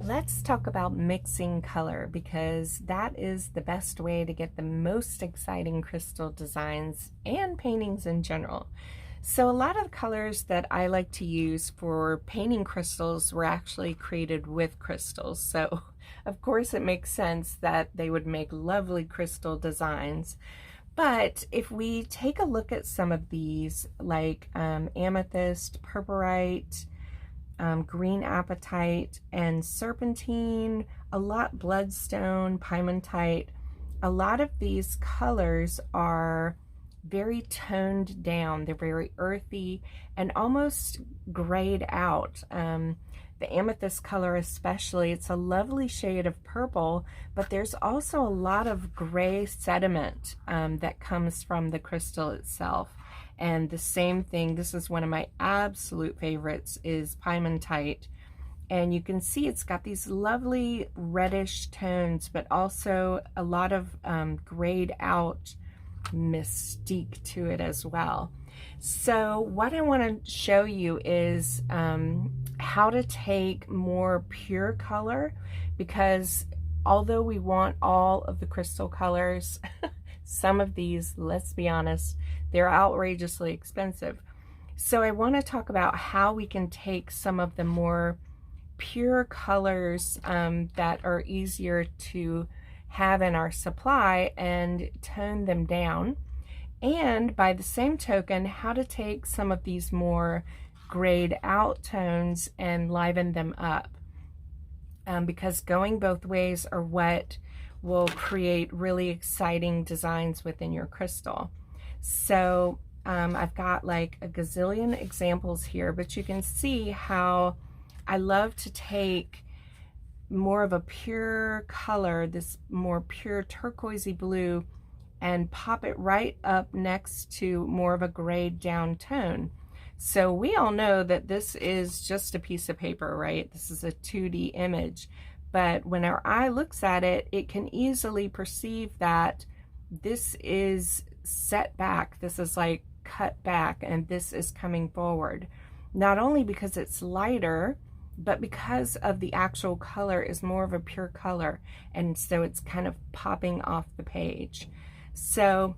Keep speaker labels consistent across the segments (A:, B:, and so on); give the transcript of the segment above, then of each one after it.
A: Let's talk about mixing color because that is the best way to get the most exciting crystal designs and paintings in general. So a lot of the colors that I like to use for painting crystals were actually created with crystals. So of course it makes sense that they would make lovely crystal designs. But if we take a look at some of these, like amethyst, purpurite, green apatite, and serpentine, a lot bloodstone, pyrmantite. A lot of these colors are very toned down. They're very earthy and almost grayed out. The amethyst color especially, it's a lovely shade of purple, but there's also a lot of gray sediment that comes from the crystal itself. And the same thing, this is one of my absolute favorites, is pyrmantite. And you can see it's got these lovely reddish tones, but also a lot of grayed out mystique to it as well. So what I want to show you is how to take more pure color, because although we want all of the crystal colors, some of these, let's be honest, they're outrageously expensive. So I want to talk about how we can take some of the more pure colors that are easier to have in our supply and tone them down. And by the same token, how to take some of these more grayed out tones and liven them up. Because going both ways are what will create really exciting designs within your crystal. So I've got like a gazillion examples here, but you can see how I love to take more of a pure color, this more pure turquoisey blue, and pop it right up next to more of a grayed down tone. So we all know that this is just a piece of paper, right? This is a 2D image. But when our eye looks at it, it can easily perceive that this is set back, this is like cut back, and this is coming forward. Not only because it's lighter, but because of the actual color is more of a pure color, and so it's kind of popping off the page. So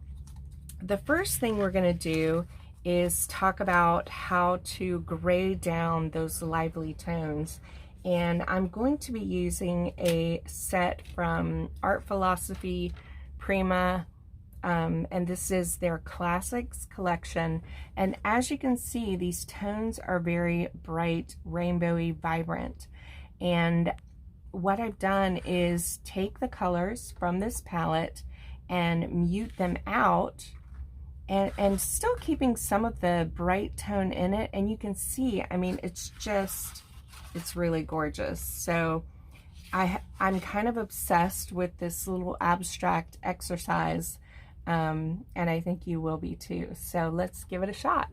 A: the first thing we're going to do is talk about how to gray down those lively tones. And I'm going to be using a set from Art Philosophy Prima, and this is their Classics collection. And as you can see, these tones are very bright, rainbowy, vibrant. And what I've done is take the colors from this palette and mute them out, and still keeping some of the bright tone in it. And you can see, I mean, it's really gorgeous. So I'm kind of obsessed with this little abstract exercise, and I think you will be too. So let's give it a shot.